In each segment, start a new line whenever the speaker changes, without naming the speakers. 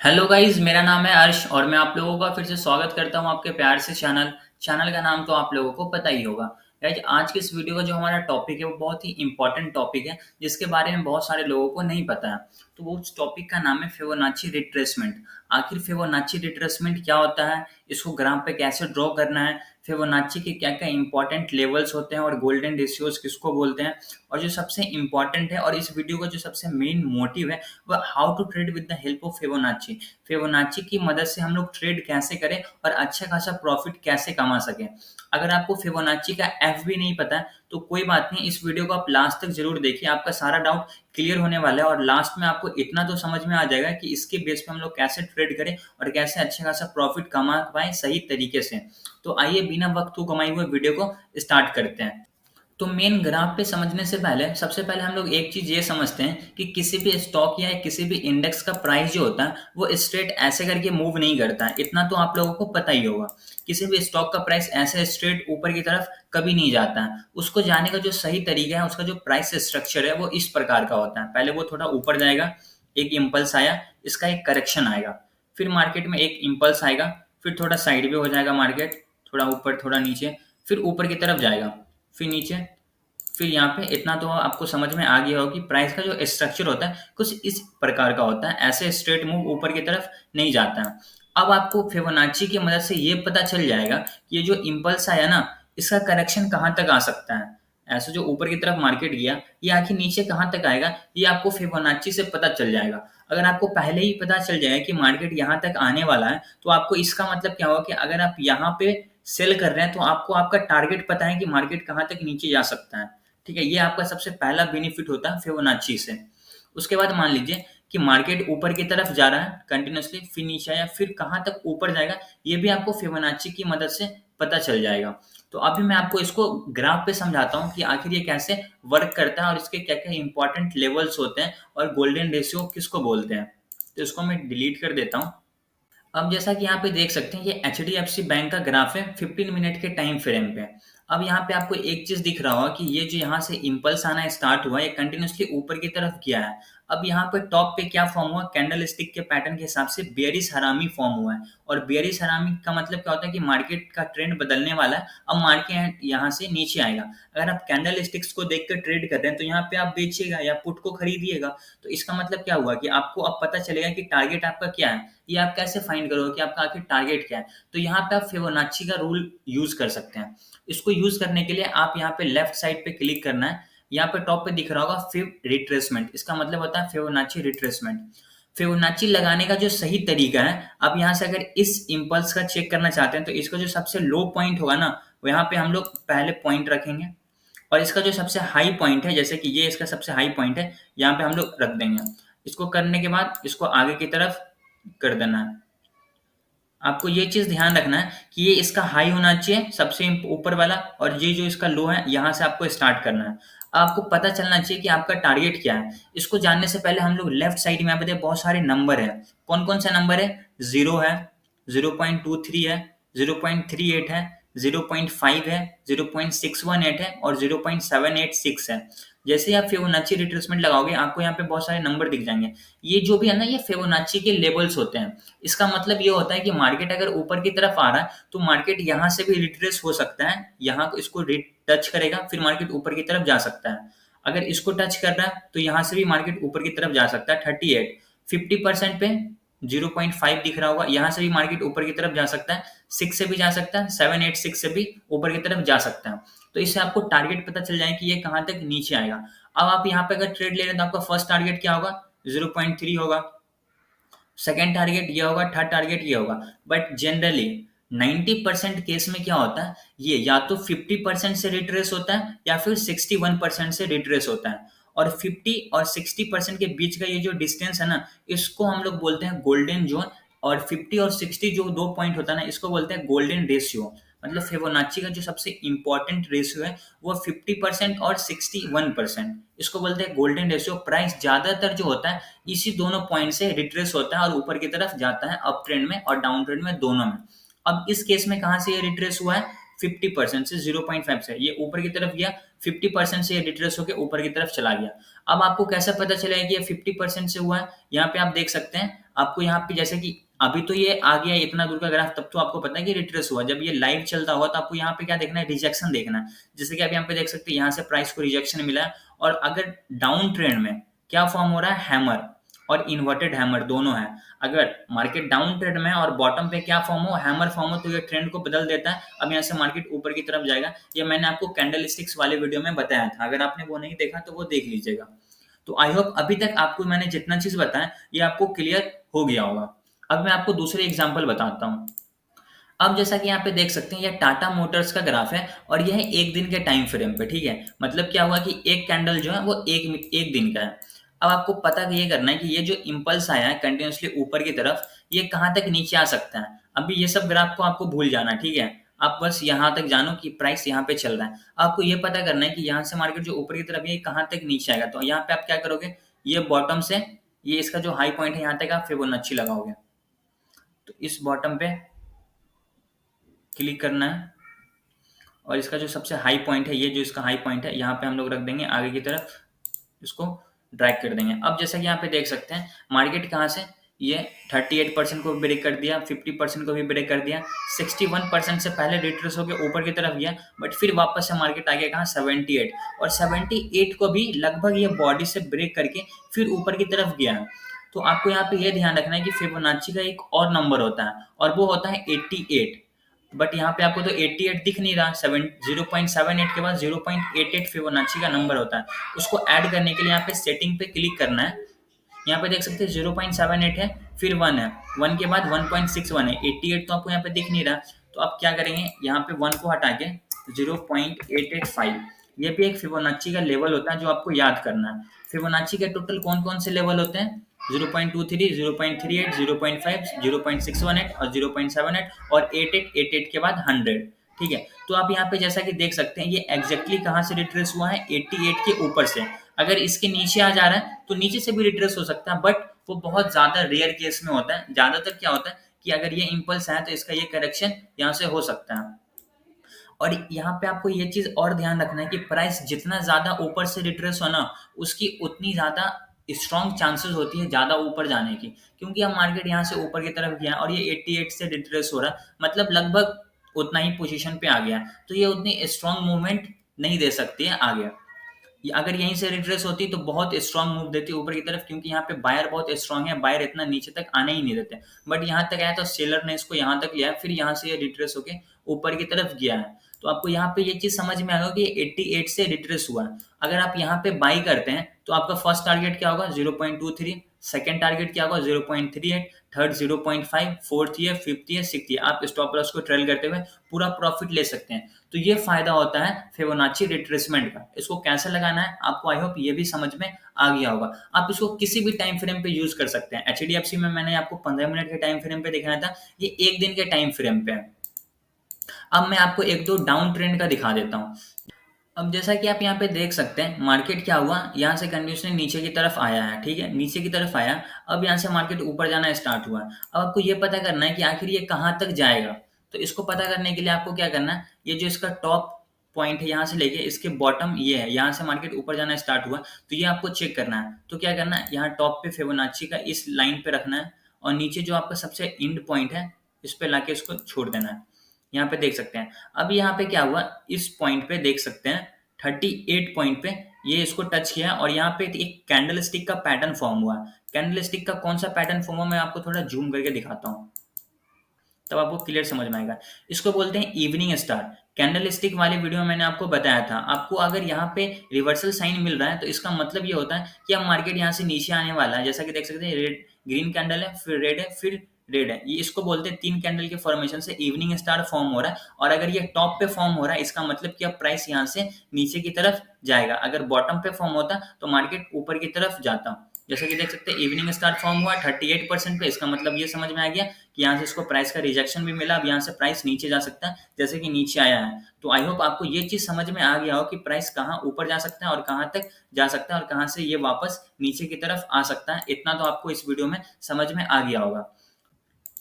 Hello guys, मेरा नाम है अर्श और मैं आप लोगों का फिर से स्वागत करता हूं आपके प्यार से चैनल का नाम तो आप लोगों को पता ही होगा। गाइस, आज के इस वीडियो का जो हमारा टॉपिक है वो बहुत ही इंपॉर्टेंट टॉपिक है जिसके बारे में बहुत सारे लोगों को नहीं पता है। तो वो उस टॉपिक का नाम है फिबोनाची रिट्रेसमेंट। आखिर फिबोनाची रिट्रेसमेंट क्या होता है, इसको ग्राफ पे कैसे ड्रॉ करना है, फिबोनाची के क्या क्या इंपॉर्टेंट लेवल्स होते हैं और गोल्डन रेशियोज किसको बोलते हैं, और जो सबसे इंपॉर्टेंट है और इस वीडियो का जो सबसे मेन मोटिव है वह how to trade with the help of Fibonacci. Fibonacci की मदद से हम लोग ट्रेड कैसे करें और अच्छा खासा प्रॉफिट कैसे कमा सकें। अगर आपको फिबोनाची का एफ भी नहीं पता है तो कोई बात नहीं, इस वीडियो को आप लास्ट तक जरूर देखिए, आपका सारा डाउट क्लियर होने वाला है और लास्ट में आपको इतना तो समझ में आ जाएगा कि इसके बेस पे हम लोग कैसे ट्रेड करें और कैसे अच्छा खासा प्रॉफिट कमा पाए सही तरीके से। तो आइए बिना वक्त को गंवाए हुए वीडियो को स्टार्ट करते हैं। तो मेन ग्राफ पे समझने से पहले सबसे पहले हम लोग एक चीज ये समझते हैं कि किसी भी स्टॉक या किसी भी इंडेक्स का प्राइस जो होता है वो स्ट्रेट ऐसे करके मूव नहीं करता है। इतना तो आप लोगों को पता ही होगा। किसी भी स्टॉक का प्राइस ऐसे स्ट्रेट ऊपर की तरफ कभी नहीं जाता है। उसको जाने का जो सही तरीका है, उसका जो प्राइस स्ट्रक्चर है वो इस प्रकार का होता है। पहले वो थोड़ा ऊपर जाएगा, एक इम्पल्स आया, इसका एक करेक्शन आएगा, फिर मार्केट में एक इम्पल्स आएगा, फिर थोड़ा साइड भी हो जाएगा मार्केट, थोड़ा ऊपर थोड़ा नीचे, फिर ऊपर की तरफ जाएगा, फिर नीचे, फिर यहाँ पे इतना तो आपको समझ में आ गया हो कि प्राइस का जो स्ट्रक्चर होता है कुछ इस प्रकार का होता है, ऐसे स्ट्रेट मूव ऊपर की तरफ नहीं जाता है। अब आपको फिबोनाची की मदद से ये पता चल जाएगा कि ये जो इम्पल्स आया ना, इसका करेक्शन कहाँ तक आ सकता है। ऐसे जो ऊपर की तरफ मार्केट गया, ये आखिर नीचे कहाँ तक आएगा, ये आपको फिबोनाची से पता चल जाएगा। अगर आपको पहले ही पता चल जाएगा कि मार्केट यहाँ तक आने वाला है तो आपको इसका मतलब क्या होगा कि अगर आप यहाँ पे सेल कर रहे हैं तो आपको आपका टारगेट पता है कि मार्केट कहाँ तक नीचे जा सकता है। ठीक है, ये आपका सबसे पहला बेनिफिट होता है फिबोनाची से। उसके बाद मान लीजिए कि मार्केट ऊपर की तरफ जा रहा है कंटिन्यूअसली, फिर नीचे आया, फिर कहाँ तक ऊपर जाएगा ये भी आपको फिबोनाची की मदद से पता चल जाएगा। तो अभी मैं आपको इसको ग्राफ पे समझाता हूँ कि आखिर ये कैसे वर्क करता है और इसके क्या क्या इंपॉर्टेंट लेवल्स होते हैं और गोल्डन रेशियो किसको बोलते हैं। तो इसको मैं डिलीट कर देता हूँ। अब जैसा कि यहाँ पे देख सकते हैं, ये एच बैंक का ग्राफ है 15 मिनट के टाइम फ्रेम पे। अब यहाँ पे आपको एक चीज दिख रहा होगा कि ये जो यहाँ से इम्पल्स आना स्टार्ट हुआ, ये कंटिन्यूसली ऊपर की तरफ गया है। अब यहाँ पे टॉप पे क्या फॉर्म हुआ, कैंडल स्टिक के पैटर्न के हिसाब से बेयरिश हरामी फॉर्म हुआ है। और बेयरिश हरामी का मतलब क्या होता है कि मार्केट का ट्रेंड बदलने वाला है, अब मार्केट यहाँ से नीचे आएगा। अगर आप कैंडल स्टिक्स को देख कर ट्रेड कर रहे हैं तो यहाँ पे आप बेचिएगा या पुट को खरीदिएगा। तो इसका मतलब क्या हुआ कि आपको अब पता चलेगा कि टारगेट आपका क्या है। ये आप कैसे फाइंड करोगे कि आपका आखिर टारगेट क्या है। तो यहाँ पे आप फिबोनाची का रूल यूज कर सकते हैं। इसको यूज करने के लिए आप यहाँ पे लेफ्ट साइड पे क्लिक करना है। यहाँ पे टॉप पे दिख रहा होगा फिब रिट्रेसमेंट, इसका मतलब होता है फिबोनाची रिट्रेसमेंट। फिबोनाची लगाने का जो सही तरीका है, आप यहाँ से अगर इस इम्पल्स का चेक करना चाहते हैं तो इसका जो सबसे लो पॉइंट होगा ना, वो यहाँ पे हम लोग पहले पॉइंट रखेंगे और इसका जो सबसे हाई पॉइंट है, जैसे कि ये इसका सबसे हाई पॉइंट है, यहाँ पे हम लोग रख देंगे। इसको करने के बाद इसको आगे की तरफ कर देना है। आपको ये चीज ध्यान रखना है कि ये इसका हाई होना चाहिए सबसे ऊपर वाला, और ये जो इसका लो है यहाँ से आपको स्टार्ट करना है। आपको पता चलना चाहिए कि आपका टारगेट क्या है। इसको जानने से पहले हम लोग लेफ्ट साइड में यहाँ पे बहुत सारे नंबर है। कौन कौन सा नंबर है, 0 है, 0.23 है, 0.38 है, 0.5 है, 0.618 है और 0.786 है। जैसे ही आप फिबोनाची रिट्रेसमेंट लगाओगे आपको यहाँ पे बहुत सारे नंबर दिख जाएंगे। ये जो भी है ना, ये फिबोनाची के लेवल्स होते हैं। इसका मतलब ये होता है कि मार्केट अगर ऊपर की तरफ आ रहा है तो मार्केट यहाँ से भी रिट्रेस हो सकता है, यहाँ इसको टच करेगा, फिर मार्केट ऊपर की तरफ जा सकता है। अगर इसको टच कर रहा है तो यहाँ से भी मार्केट ऊपर की तरफ जा सकता है। 38 50% पे 0.5 दिख रहा होगा, यहाँ से भी मार्केट ऊपर की तरफ जा सकता है। 6 से भी जा सकता है, 786 से भी ऊपर की तरफ जा सकता है। तो इससे आपको टारगेट पता चल जाए कि ये कहाँ तक नीचे आएगा। अब आप यहाँ पे अगर ट्रेड ले रहे हैं तो आपका फर्स्ट टारगेट क्या होगा, 0.3 होगा, सेकेंड टारगेट ये होगा, थर्ड टारगेट ये होगा। बट जनरली 90% केस में क्या होता है, ये या तो 50% से रिट्रेस होता है या फिर 61% से रिट्रेस होता है। और 50 और 60% के बीच का ये जो डिस्टेंस है ना, इसको हम लोग बोलते हैं गोल्डन जोन। और 50 और 60 जो दो पॉइंट होता है ना, इसको बोलते हैं गोल्डन रेशियो। मतलब फिबोनाची का जो सबसे इंपॉर्टेंट रेशियो है वो 50% और 61%, इसको बोलते हैं गोल्डन रेशियो। प्राइस ज्यादातर जो होता है इसी दोनों पॉइंट से रिट्रेस होता है और ऊपर की तरफ जाता है, अप ट्रेंड में और डाउन ट्रेंड में, दोनों में। अब इस केस में कहां से ये रिट्रेस हुआ है, 50% से, 0.5 से ये ऊपर की तरफ गया, 50% से ये रिट्रेस होकर ऊपर की तरफ चला गया। अब आपको कैसे पता चलेगा कि ये 50% से हुआ है, यहाँ पे आप देख सकते हैं। आपको यहाँ पे जैसे कि अभी तो ये आ गया है इतना दूर का ग्राफ, तब तो आपको पता है कि रिट्रेस हुआ। जब ये लाइव चलता हुआ तो आपको यहाँ पे क्या देखना है, रिजेक्शन देखना है। जैसे कि आप यहाँ पे देख सकते हैं यहाँ से प्राइस को रिजेक्शन मिला है, और अगर डाउन ट्रेंड में क्या फॉर्म हो रहा है, हैमर और इन्वर्टेड हैमर दोनों है। अगर मार्केट डाउन ट्रेंड में और बॉटम पे क्या फॉर्म हो, हैमर फॉर्म हो, तो ये ट्रेंड को बदल देता है। अब यहाँ से मार्केट ऊपर की तरफ जाएगा। ये मैंने आपको कैंडल स्टिक्स वाले वीडियो में बताया था, अगर आपने वो नहीं देखा तो वो देख लीजिएगा। तो आई होप अभी तक आपको मैंने जितना चीज बताया ये आपको क्लियर हो गया होगा। अब मैं आपको दूसरे एग्जाम्पल बताता हूँ। अब जैसा कि यहाँ पे देख सकते हैं, ये टाटा मोटर्स का ग्राफ है और यह है एक दिन के टाइम फ्रेम पे, ठीक है। मतलब क्या हुआ कि एक कैंडल जो है वो एक दिन का है। अब आपको पता ये करना है कि ये जो इम्पल्स आया है कंटिन्यूसली ऊपर की तरफ, ये कहाँ तक नीचे आ सकता है। अभी ये सब ग्राफ को आपको भूल जाना, ठीक है। आप बस यहाँ तक जानो कि प्राइस यहाँ पे चल रहा है। आपको ये पता करना है कि यहाँ से मार्केट जो ऊपर की तरफ है, ये कहाँ तक नीचे आएगा। तो यहाँ पे आप क्या करोगे, ये बॉटम से ये इसका जो हाई पॉइंट है यहाँ तक आप फिबोनाची लगाओगे। तो इस बॉटम पे क्लिक करना है, और इसका जो सबसे हाई पॉइंट है, ये जो इसका हाई पॉइंट है यहाँ पे हम लोग रख देंगे, आगे की तरफ इसको ड्रैग कर देंगे। अब जैसा कि यहाँ पे देख सकते हैं मार्केट कहाँ से, ये 38% को भी ब्रेक कर दिया, 50% को भी ब्रेक कर दिया, 61% से पहले रिट्रेस होकर ऊपर की तरफ गया, बट फिर वापस से मार्केट आ गया कहाँ, 78, और 78 को भी लगभग ये बॉडी से ब्रेक करके फिर ऊपर की तरफ गया है। तो आपको यहाँ पे ये ध्यान रखना है कि फिबोनाची का एक और नंबर होता है, और वो होता है 88। बट यहाँ पे आपको तो 88 दिख नहीं रहा, 0.78 के बाद 0.88 फिबोनाची का नंबर होता है। उसको ऐड करने के लिए यहाँ पे सेटिंग पे क्लिक करना है। यहाँ पे देख सकते हैं 0.78 है, फिर 1 है, 1 के बाद 1.61 है, 88 तो आपको यहाँ पे दिख नहीं रहा। तो आप क्या करेंगे, यहाँ पे 1 को हटा के 0.885, ये भी एक फिबोनाची का लेवल होता है जो आपको याद करना है। फिबोनाची के टोटल कौन कौन से लेवल होते हैं, 0.23, 0.38, 0.5, 0.618 और 0.78 और 88 के बाद 100, ठीक है। तो आप यहाँ पे जैसा कि देख सकते हैं ये एग्जैक्टली कहाँ से रिट्रेस हुआ है, 88 के ऊपर से। अगर इसके नीचे आ जा रहा है तो नीचे से भी रिट्रेस हो सकता है, बट वो बहुत ज्यादा रेयर केस में होता है। ज्यादातर क्या होता है कि अगर ये इम्पल्स है तो इसका ये करेक्शन यहाँ से हो सकता है। और यहाँ पे आपको ये चीज और ध्यान रखना है कि प्राइस जितना ज्यादा ऊपर से रिट्रेस हो ना, उसकी उतनी ज्यादा स्ट्रॉन्ग चांसेस होती है ज्यादा ऊपर जाने की। क्योंकि अब मार्केट यहाँ से ऊपर की तरफ गया और ये 88 से रिट्रेस हो रहा है, मतलब लगभग उतना ही पोजीशन पे आ गया, तो ये उतनी स्ट्रॉन्ग मूवमेंट नहीं दे सकती है आगे। अगर यहीं से रिट्रेस होती तो बहुत स्ट्रांग मूव देती ऊपर की तरफ, क्योंकि यहाँ पे बायर बहुत स्ट्रांग है, बायर इतना नीचे तक आने ही नहीं देते। बट यहाँ तक आया तो सेलर ने इसको यहाँ तक लिया, फिर यहाँ से ये रिट्रेस होके ऊपर की तरफ गया है। तो आपको यहाँ पे ये चीज समझ में आएगा कि 88 से रिट्रेस हुआ है। अगर आप यहाँ पे बाई करते हैं तो आपका फर्स्ट टारगेट क्या होगा, 0.23, सेकंड टारगेट क्या होगा, 0.38, थर्ड 0.5, फोर्थ ये, फिफ्थ ये, सिक्स्थ ये। आप स्टॉप लॉस को ट्रेल करते हुए पूरा प्रॉफिट ले सकते हैं। तो ये फायदा होता है फिबोनाची रिट्रेसमेंट का। इसको कैसे लगाना है आपको आई होप ये भी समझ में आ गया होगा। आप इसको किसी भी टाइम फ्रेम पे यूज कर सकते हैं। एचडीएफसी में मैंने आपको 15 मिनट के टाइम फ्रेम पे दिखाया था, ये एक दिन के टाइम फ्रेम पे है। अब मैं आपको एक दो डाउन ट्रेंड का दिखा देता हूँ। अब जैसा कि आप यहाँ पे देख सकते हैं मार्केट क्या हुआ, यहाँ से कंटिन्यूसली नीचे की तरफ आया है, ठीक है, नीचे की तरफ आया। अब यहाँ से मार्केट ऊपर जाना स्टार्ट हुआ। अब आपको ये पता करना है कि आखिर ये कहाँ तक जाएगा। तो इसको पता करने के लिए आपको क्या करना है, ये जो इसका टॉप पॉइंट है यहाँ से लेके इसके बॉटम ये है, यहाँ से मार्केट ऊपर जाना स्टार्ट हुआ, तो ये आपको चेक करना है। तो क्या करना है, यहाँ टॉप पे फिबोनाची का इस लाइन पे रखना है, और नीचे जो आपका सबसे एंड पॉइंट है इस पे लाके इसको छोड़ देना है। यहाँ पे देख सकते हैं अब यहाँ पे क्या हुआ, इस पॉइंट पे देख सकते हैं 38 पॉइंट पे ये इसको टच किया, और यहाँ पे एक कैंडल स्टिक का पैटर्न फॉर्म हुआ। कैंडल स्टिक का कौन सा पैटर्न फॉर्म हुआ मैं आपको थोड़ा जूम करके दिखाता हूँ, तब आपको क्लियर समझ में आएगा। इसको बोलते हैं इवनिंग स्टार। कैंडल स्टिक वाले वीडियो में मैंने आपको बताया था, आपको अगर यहाँ पे रिवर्सल साइन मिल रहा है तो इसका मतलब ये होता है कि अब मार्केट यहाँ से नीचे आने वाला है। जैसा कि देख सकते हैं रेड ग्रीन कैंडल है, फिर रेड है, फिर रेड है। ये इसको बोलते हैं 3 कैंडल के फॉर्मेशन से इवनिंग स्टार फॉर्म हो रहा है। और अगर ये टॉप पे फॉर्म हो रहा है इसका मतलब कि अब प्राइस यहाँ से नीचे की तरफ जाएगा। अगर बॉटम पे फॉर्म होता तो मार्केट ऊपर की तरफ जाता। जैसा कि देख सकते हैं इवनिंग स्टार फॉर्म हुआ 38% पे, इसका मतलब ये समझ में आ गया कि यहाँ से इसको प्राइस का रिजेक्शन भी मिला। अब यहाँ से प्राइस नीचे जा सकता है जैसे कि नीचे आया है। तो आई होप आपको ये चीज समझ में आ गया हो कि प्राइस कहाँ ऊपर जा सकता है और कहाँ तक जा सकता है और कहाँ से ये वापस नीचे की तरफ आ सकता है। इतना तो आपको इस वीडियो में समझ में आ गया होगा।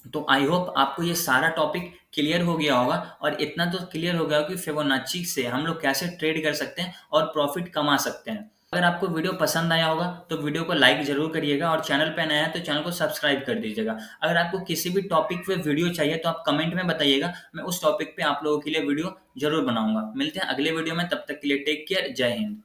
तो आई होप आपको ये सारा टॉपिक क्लियर हो गया होगा, और इतना तो क्लियर हो गया कि फिबोनाची से हम लोग कैसे ट्रेड कर सकते हैं और प्रॉफिट कमा सकते हैं। अगर आपको वीडियो पसंद आया होगा तो वीडियो को लाइक ज़रूर करिएगा और चैनल पे नया है तो चैनल को सब्सक्राइब कर दीजिएगा। अगर आपको किसी भी टॉपिक पे वीडियो चाहिए तो आप कमेंट में बताइएगा, मैं उस टॉपिक पे आप लोगों के लिए वीडियो ज़रूर बनाऊँगा। मिलते हैं अगले वीडियो में, तब तक के लिए टेक केयर, जय हिंद।